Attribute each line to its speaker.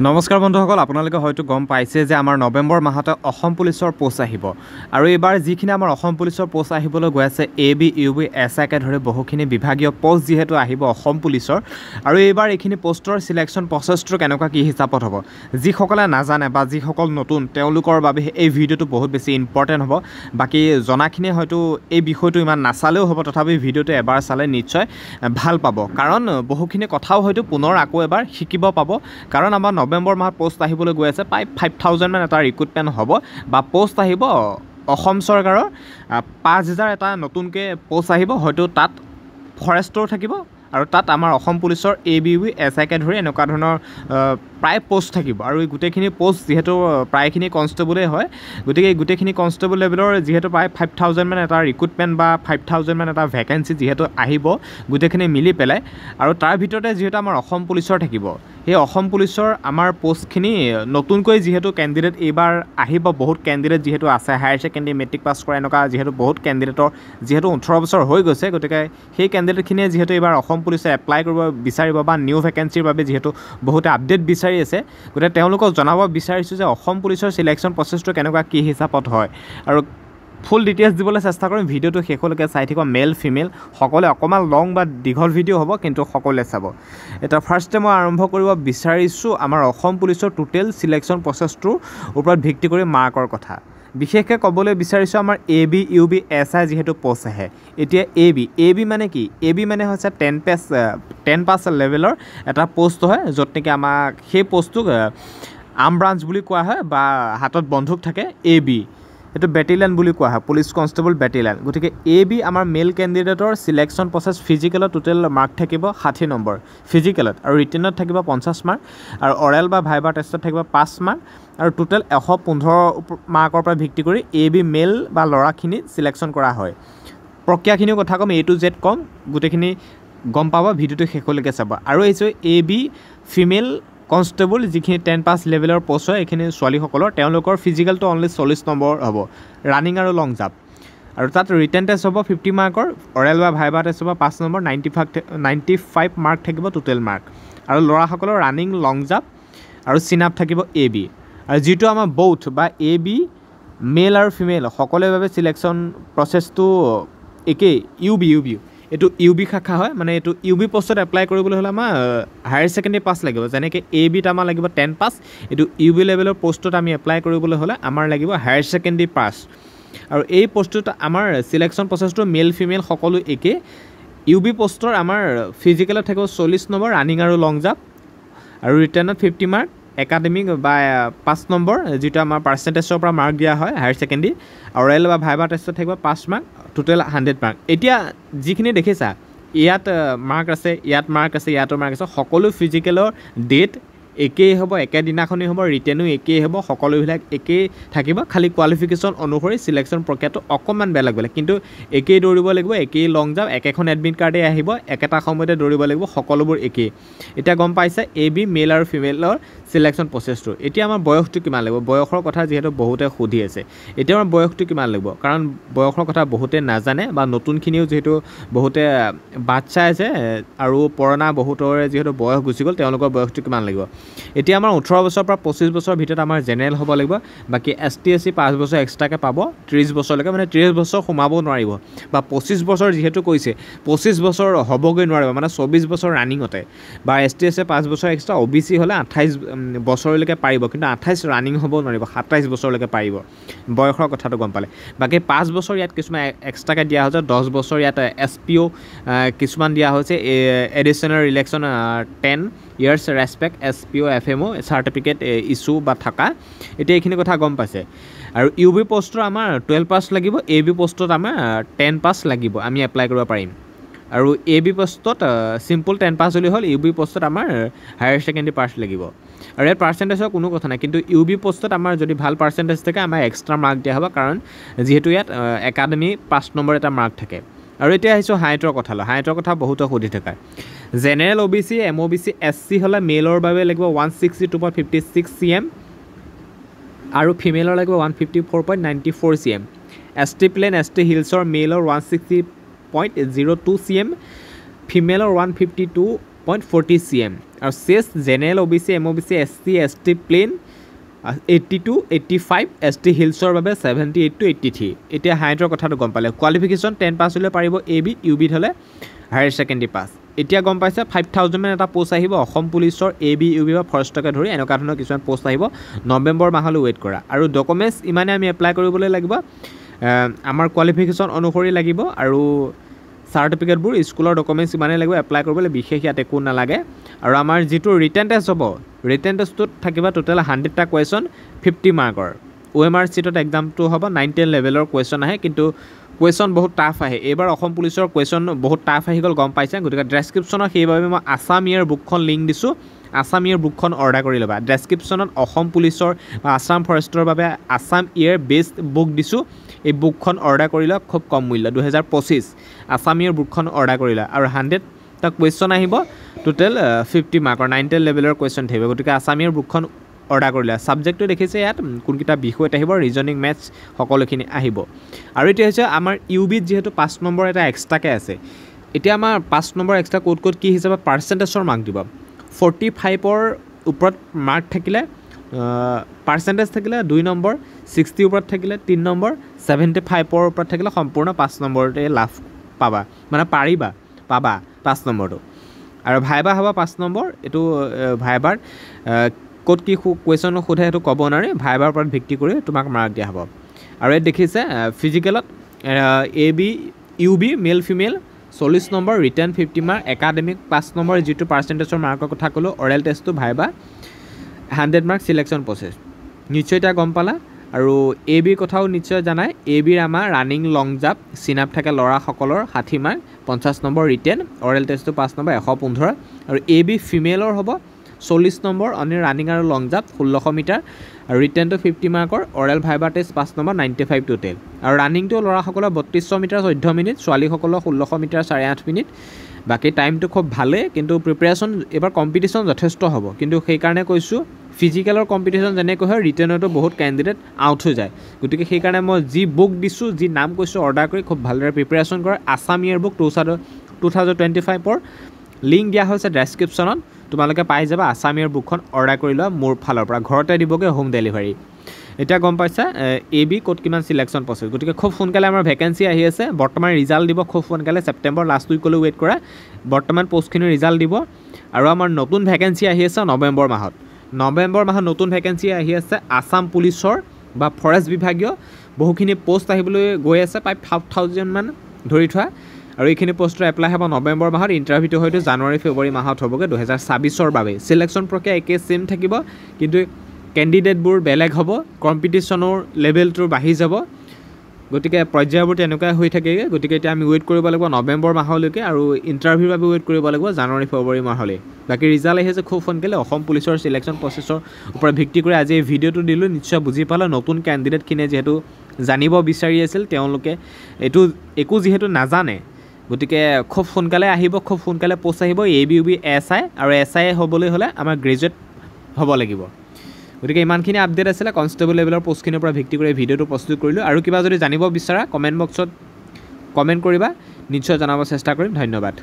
Speaker 1: নমস্কাৰ বন্ধুসকল, আপোনালোকে হয়তো গম পাইছে যে আমাৰ নৱেম্বৰ মাহতে অসম পুলিচৰ পোষ্ট আহিব আৰু এইবাৰ যিখিনি আমাৰ অসম পুলিচৰ পোষ্ট আহিবলৈ গৈ আছে AB UB SIকে ধৰি বহুখিনি বিভাগীয় পোষ্ট যিহেতু আহিব অসম পুলিচৰ আৰু এইবাৰ এইখিনি পোষ্টৰ সিলেকশন প্ৰচেছটো কেনেকুৱা কি হিচাপত হ'ব যিসকলে নাজানে বা যিসকল নতুন তেওঁলোকৰ বাবে এই ভিডিঅ'টো বহুত বেছি ইম্পৰ্টেণ্ট হ'ব। বাকি জনাখিনি হয়তো এই বিষয়টো ইমান নাচালেও হ'ব, তথাপি ভিডিঅ'টো এবাৰ চালে নিশ্চয় ভাল পাব, কাৰণ বহুখিনি কথাও হয়তো পুনৰ আকৌ এবাৰ শিকিব পাব। কাৰণ আমাৰ নৱেম্বৰ মাহত পোষ্ট আহিবলৈ গৈ আছে, প্ৰায় 5000 মান এটা ৰিক্ৰুটমেণ্ট হ'ব বা পোষ্ট আহিব অসম চৰকাৰৰ 5000 এটা নতুনকৈ পোষ্ট আহিব, হয়তো তাত ফৰেষ্টৰ থাকিব আৰু তাত আমাৰ অসম পুলিচৰ AB UB SIকে ধৰি এনেকুৱা ধৰণৰ প্ৰায় পোষ্ট থাকিব। আৰু এই গোটেইখিনি পোষ্ট যিহেতু প্ৰায়খিনি কনষ্টেবলেই হয়, গতিকে এই গোটেইখিনি কনষ্টেবল লেভেলৰ যিহেতু প্ৰায় 5000 মান এটা ৰিক্ৰুটমেণ্ট বা 5000 মান এটা ভেকেঞ্চি যিহেতু আহিব গোটেইখিনি মিলি পেলাই, আৰু তাৰ ভিতৰতে যিহেতু আমাৰ অসম পুলিচৰ থাকিব, সেই অসম পুলিচৰ আমাৰ পোষ্টখিনি নতুনকৈ যিহেতু কেণ্ডিডেট এইবাৰ আহিব, বহুত কেণ্ডিডেট যিহেতু আছে, হায়াৰ ছেকেণ্ডেৰী মেট্ৰিক পাছ কৰা এনেকুৱা যিহেতু বহুত কেণ্ডিডেটৰ যিহেতু 18 বছৰ হৈ গৈছে, গতিকে সেই কেণ্ডিডেটখিনিয়ে যিহেতু এইবাৰ অসম পুলিচে এপ্লাই কৰিব বিচাৰিব বা নিউ ভেকেঞ্চিৰ বাবে যিহেতু বহুতে আপডেট বিচাৰি আছে, গতিকে তেওঁলোকক জনাব বিচাৰিছোঁ যে অসম পুলিচৰ সিলেকশ্যন প্ৰচেছটো কেনেকুৱা কি হিচাপত হয় আৰু ফুল ডিটেইলছ দিবলৈ চেষ্টা কৰিম। ভিডিঅ'টো শেষলৈকে চাই থাকিব, মেল ফিমেল সকলোৱে, অকণমান লং বা দীঘল ভিডিঅ' হ'ব কিন্তু সকলোৱে চাব। এতিয়া ফাৰ্ষ্টে মই আৰম্ভ কৰিব বিচাৰিছোঁ আমাৰ অসম পুলিচৰ টোটেল সিলেকশ্যন প্ৰচেছটোৰ ওপৰত ভিত্তি কৰি মাৰ্কৰ কথা। বিশেষকৈ ক'বলৈ বিচাৰিছোঁ আমাৰ AB UB SI যিহেতু পোষ্ট আহে। এতিয়া AB মানে কি? AB মানে হৈছে 10 পাছ লেভেলৰ এটা পোষ্ট হয়, য'ত নেকি আমাক সেই পোষ্টটোক আৰ্ম ব্ৰাঞ্চ বুলি কোৱা হয় বা হাতত বন্ধুক থাকে AB, এইটো বেটেলিয়ান বুলি কোৱা হয়, পুলিচ কনষ্টেবল বেটেলিয়ান। গতিকে AB আমাৰ মেল কেণ্ডিডেটৰ সিলেকশ্যন প্ৰচেছ। ফিজিকেলত টোটেল মাৰ্ক থাকিব 60 নম্বৰ ফিজিকেলত, আৰু ৰিটেনত থাকিব 50 মাৰ্ক, আৰু অৰেল বা ভাইবা টেষ্টত থাকিব 5 মাৰ্ক, আৰু টোটেল 115 মাৰ্কৰ পৰা ভিত্তি কৰি AB মেল বা ল'ৰাখিনি সিলেকশ্যন কৰা হয়। প্ৰক্ৰিয়াখিনিৰ কথা ক'ম, A to Z ক'ম, গোটেইখিনি গম পাব, ভিডিঅ'টো শেষলৈকে চাব। আৰু এই যে AB ফিমেল কনষ্টেবল যিখিনি 10 পাছ লেভেলৰ পোষ্ট হয়, এইখিনি ছোৱালীসকলৰ, তেওঁলোকৰ ফিজিকেলটো অনলি 40 নম্বৰ হ'ব, ৰানিং আৰু লং জাম্প, আৰু তাত ৰিটেন টেষ্ট হ'ব 50 মাৰ্কৰ, অৰেল বা ভাইবা টেষ্ট হ'ব 5 নম্বৰ, 95 মাৰ্ক থাকিব টোটেল মাৰ্ক, আৰু ল'ৰাসকলৰ ৰানিং লং জাম্প আৰু চিন আপ থাকিব AB। আৰু যিটো আমাৰ বৌথ বা AB মেল আৰু ফিমেল সকলোৰে বাবে সিলেকশ্যন প্ৰচেছটো একেই। UB এইটো UB শাখা হয়, মানে এইটো UB পোষ্টত এপ্লাই কৰিবলৈ হ'লে আমাৰ হায়াৰ ছেকেণ্ডেৰী পাছ লাগিব, যেনেকৈ ABত আমাৰ লাগিব 10 পাছ, এইটো UB লেভেলৰ পোষ্টত আমি এপ্লাই কৰিবলৈ হ'লে আমাৰ লাগিব হায়াৰ ছেকেণ্ডেৰী পাছ। আৰু এই পোষ্টটোত আমাৰ সিলেকশ্যন প্ৰচেছটো মেল ফিমেল সকলো একেই। UB পোষ্টৰ আমাৰ ফিজিকেলত থাকিব 40 নম্বৰ, ৰানিং আৰু লং জাম্প, আৰু ৰিটেনত 50 মাৰ্ক, একাডেমিক বা 5 নম্বৰ যিটো আমাৰ পাৰ্চেণ্টেজৰ পৰা মাৰ্ক দিয়া হয় হায়াৰ ছেকেণ্ডেৰী, আৰু ৰেল বা ভাইবা টেষ্টত থাকিব 5 মাৰ্ক, টোটেল 100 মাৰ্ক। এতিয়া যিখিনি দেখিছা ইয়াত মাৰ্ক আছে, ইয়াত মাৰ্ক আছে, ইয়াতো মাৰ্ক আছে, সকলো ফিজিকেলৰ ডেট একেই হ'ব, একেদিনাখনেই হ'ব, ৰিটেনো একেই হ'ব, সকলোবিলাক একেই থাকিব, খালি কোৱালিফিকেশ্যন অনুসৰি সিলেকশ্যন প্ৰক্ৰিয়াটো অকণমান বেলেগ বেলেগ, কিন্তু একেই দৌৰিব লাগিব, একেই লং জাম্প, একেখন এডমিট কাৰ্ডেই আহিব, একেটা সময়তে দৌৰিব লাগিব, সকলোবোৰ একেই। এতিয়া গম পাইছে AB মেল আৰু ফিমেলৰ সিলেকশ্যন প্ৰচেছটো। এতিয়া আমাৰ বয়সটো কিমান লাগিব, বয়সৰ কথা যিহেতু বহুতে সুধি আছে, এতিয়া আমাৰ বয়সটো কিমান লাগিব, কাৰণ বয়সৰ কথা বহুতে নাজানে বা নতুনখিনিও যিহেতু বহুতে বাট চাই আছে, আৰু পুৰণা বহুতৰে যিহেতু বয়স গুচি গ'ল, তেওঁলোকৰ বয়সটো কিমান লাগিব। এতিয়া আমাৰ 18 বছৰৰ পৰা 25 বছৰৰ ভিতৰত আমাৰ জেনেৰেল হ'ব লাগিব, বাকী ST SC 5 বছৰ এক্সট্ৰাকৈ পাব 30 বছৰলৈকে, মানে 30 বছৰ সোমাব নোৱাৰিব, বা 25 বছৰ যিহেতু কৈছে 25 বছৰ হ'বগৈ নোৱাৰিব, মানে 24 বছৰ ৰানিঙতে, বা ST SC 5 বছৰ এক্সট্ৰা, OBC হ'লে 28 বছৰলৈকে পাৰিব, কিন্তু 28 ৰানিং হ'ব নোৱাৰিব, 27 বছৰলৈকে পাৰিব। বয়সৰ কথাটো গম পালে। বাকী 5 বছৰ ইয়াত কিছুমান এক্সট্ৰাকৈ দিয়া হৈছে, 10 বছৰ ইয়াত SPO কিছুমান দিয়া হৈছে, additional relaxation 10 years respect SPO FMO certificate issue বা থকা। এতিয়া এইখিনি কথা গম পাইছে। আৰু UB পোষ্টৰ আমাৰ 12 পাছ লাগিব, AB পোষ্টত আমাৰ 10 পাছ লাগিব, আমি এপ্লাই কৰিব পাৰিম। আৰু AB পোষ্টত চিম্পল 10 পাছ হ'লে হ'ল, UB পোষ্টত আমাৰ হায়াৰ ছেকেণ্ডেৰী পাছ লাগিব। আৰু ইয়াত পাৰ্চেণ্টেজৰ কোনো কথা নাই, কিন্তু UB পোষ্টত আমাৰ যদি ভাল পাৰ্চেণ্টেজ থাকে আমাৰ এক্সট্ৰা মাৰ্ক দিয়া হ'ব, কাৰণ যিহেতু ইয়াত একাডেমি 5 নম্বৰ এটা মাৰ্ক থাকে। আৰু এতিয়া আহিছোঁ হাইটৰ কথালৈ। হাইটৰ কথা বহুতে সুধি থাকে। জেনেৰেল OBC MOBC SC হ'লে মেলৰ বাবে লাগিব 162.56 cm, আৰু ফিমেলৰ লাগিব 154.94 cm। ST প্লেন ST হিলছৰ মেলৰ 160.02 cm, ফিমেলৰ 152.40 cm। আৰু chest general OBC MOBC SC ST plain 82 85 ST হিলছৰ বাবে 78 to 83 এতিয়া হাইটৰ কথাটো গম পালে কোৱালিফিকেশ্যন 10 পাছ হ'লে পাৰিব AB UB হ'লে হায়াৰ সেকেন্ডাৰী পাছ এতিয়া গম পাইছে 5000 মান এটা পোষ্ট আহিব অসম পুলিচৰ AB UB বা ফৰেষ্টকে ধৰি এনেকুৱা ধৰণৰ কিছুমান পোষ্ট আহিব নৱেম্বৰ মাহলৈ ৱেইট কৰা আৰু ডকুমেন্টছ ইমানে আমি এপ্লাই কৰিবলৈ লাগিব আমাৰ কোৱালিফিকেশ্যন অনুসৰি লাগিব আৰু সাৰ্টিফিকেটবোৰ স্কুলৰ ডকুমেন্টছ ইমানে লাগিব এপ্লাই কৰিবলৈ বিশেষ ইয়াত একো নালাগে আৰু আমাৰ যেটো ৰিটেন টেষ্ট হ'ব ৰিটেন টেষ্টত থাকিব টোটাল 100টা কোৱেশ্চন 50 মাৰ্কৰ OMR চিটত এক্সামটো হ'ব 9 10 লেভেলৰ কোৱেশ্চন আহে কিন্তু কোৱেশ্চন বহুত টাফ আহে এবাৰ অসম পুলিচৰ কোৱেশ্চন বহুত টাফ আহি গ'ল গম পাইছে গতিকে ডেসক্ৰিপচনত সেইবাবে মই আসাম ইয়াৰ বুকখন লিংক দিছো আসাম ইয়াৰ বুকখন অৰ্ডাৰ কৰি ল'বা ডেসক্ৰিপচনত অসম পুলিচৰ বা আসাম ফৰেষ্টৰ বাবে আসাম ইয়াৰ বেষ্ট বুক দিছো এই বুকখন অৰ্ডাৰ কৰিলা খুব কম মূল্য 2025 আসাম ইয়াৰ বুকখন অৰ্ডাৰ কৰিলা আৰু 100টা কোৱেশ্চন আহিব টোটাল 50 মাৰ্কৰ 9 10 লেভেলৰ কোৱেশ্চন থাকিব গতিকে আসাম ইয়াৰ বুকখন অৰ্ডাৰ কৰিলা সাবজেক্টটো দেখিছে ইয়াত কোনকিটা বিষয়ত আহিব ৰিজনিং মেথছ সকলোখিনি আহিব আৰু এটা হৈছে আমাৰ ইউবিত যেহেতু 5 নম্বৰ এটা এক্সট্ৰাকে আছে এতিয়া আমাৰ 5 নম্বৰ এক্সট্ৰা কোড কি হিচাপে পাৰ্চেন্টেজৰ মাৰ্ক দিব 45ৰ ওপৰত মাৰ্ক থাকিলে পাৰ্চেন্টেজ থাকিলে 2 নম্বৰ 60 ওপৰত থাকিলে 3 নম্বৰ 75ৰ ওপৰত থাকিলে সম্পূৰ্ণ 5 নম্বৰতে লাভ পাবা মানে পাৰিবা পাবা 5 নম্বৰটো আৰু ভাইবা হ'ব 5 নম্বৰ এটো ভাইবাৰ কোড কি কোৱেশ্চন খুধে এটো ক'ব নোৱাৰে ভাইবাৰ ওপৰত ভিত্তি কৰি তোমাক মাৰ্ক দিয়া হ'ব আৰু এই দেখিছে ফিজিকেলত AB UB male female 40 number written 50 mark academic 5 number যেটো পাৰ্চেন্টেজৰ মাৰ্কৰ কথা কলো অৰেল টেষ্টটো ভাইবা 100 মাৰ্ক সিলেকশন প্ৰসেস নিশ্চয় এটা গম পালা আৰু AB কথাও নিশ্চয় জানাই AB ৰ আমাৰ ৰানিং লং জাম্প সিনাপ থাকে লৰা সকলৰ 60 মাৰ্ক 50 নম্বৰ ৰিটেন অৰেল টেষ্টটো 5 নম্বৰ 115 আৰু AB ফিমেলৰ হ'ব 40 নম্বৰ অনে ৰানিং আৰু লং জাম্প 1600 মিটাৰ আৰু ৰিটেনটো 50 মাৰ্কৰ অৰেল ভাইবা টেষ্ট 5 নম্বৰ 95 টোটেল আৰু ৰানিংটো লৰা সকলৰ 3200 মিটাৰ 14 মিনিট ছোৱালী সকলৰ 1600 মিটাৰ 8.5 মিনিট বাকি টাইমটো খুব ভালে কিন্তু প্ৰিপাৰেচন এবাৰ কম্পিটিশন যথেষ্ট হ'ব কিন্তু সেই কাৰণে কৈছো ফিজিক্যালৰ কম্পিটিশন জেনে কয় ৰিটেনটো বহুত ক্যান্ডিডেট আউট হৈ যায় গতিকে সেই কাৰণে মই যি বুক দিছো যি নাম কৈছো অৰ্ডাৰ কৰি খুব ভালদৰে প্ৰিপাৰেচন কৰা আসাম ইয়াৰ বুক 2025 ৰ লিংক দিয়া হৈছে ডেসক্ৰিপচনত তোমালোকে পাই যাবা আসাম ইয়াৰ বুকখন অৰ্ডাৰ কৰি লোৱা মোৰ ফালৰ পৰা ঘৰতে দিবগে হোম ডেলিভাৰী এটা গম পাইছা AB কোড কিমান সিলেকশন প্ৰসেস গতিকে খুব সোনকালে আমাৰ ভ্যাকেন্সি আহি আছে বৰ্তমান ৰিজাল্ট দিব খুব সোনকালে সেপ্টেম্বৰ লাষ্ট উইকলৈ ৱেট কৰা বৰ্তমান পোষ্টখিনি ৰিজাল্ট দিব আৰু আমাৰ নতুন ভ্যাকেন্সি আহি আছে নৱেম্বৰ মাহত নতুন ভ্যাকেন্সি আহি আছে আসাম পুলিচৰ বা ফৰেষ্ট বিভাগীয় বহুখিনি পোষ্ট আহিবলৈ গৈ আছে প্ৰায় 5000 মান ধৰি থোৱা আৰু এইখিনি পোষ্টৰ এপ্লাই হ'ব নৱেম্বৰ মাহত ইন্টাৰভিউটো হয়তো জানুৱাৰী ফেব্ৰুৱাৰী মাহত হ'বগে 2026 ৰ বাবে সিলেকশন প্ৰক্ৰিয়া একে সেম থাকিব কিন্তু ক্যান্ডিডেটবোৰ বেলেগ হ'ব কম্পিটিশনৰ লেভেলটো বাঢ়ি যাব গতিকে পৰ্যায়বোৰ তেনেকুৱা হৈ থাকে গতিকে এতিয়া আমি ৱেট কৰিব লাগিব নৱেম্বৰ মাহলৈকে আৰু ইন্টাৰভিউৰ বাবে ৱেট কৰিব লাগিব জানুৱাৰী ফেব্ৰুৱাৰী মাহলৈ বাকি ৰিজাল্ট আহিছে খুব সোনকালে অসম পুলিচৰ সিলেকশন প্ৰসেসৰ ওপৰত ভিত্তি কৰি আজি এই ভিডিওটো দিলো নিশ্চয় বুজি পালা নতুন ক্যান্ডিডেট কিনে যেহেতু জানিব বিচাৰি আছিল তেওঁলোকে এটো একো যেহেতু নাজানে গতিকে খুব সোনকালে আহিব খুব সোনকালে পোষ্ট আহিব AB UB SI আৰু SI হ'বলৈ হলে আমাৰ গ্ৰেজুৱেট হ'ব লাগিব গতিকে ইমানখিনি আপডেট আছিল কনস্টেবল লেভেলৰ পোষ্টখিনৰ পৰা ভিত্তি কৰি ভিডিওটো প্ৰস্তুত কৰিলো আৰু কিবা যদি জানিব বিচাৰা কমেন্ট বক্সত কমেন্ট কৰিবা নিশ্চয় জনাব চেষ্টা কৰিম ধন্যবাদ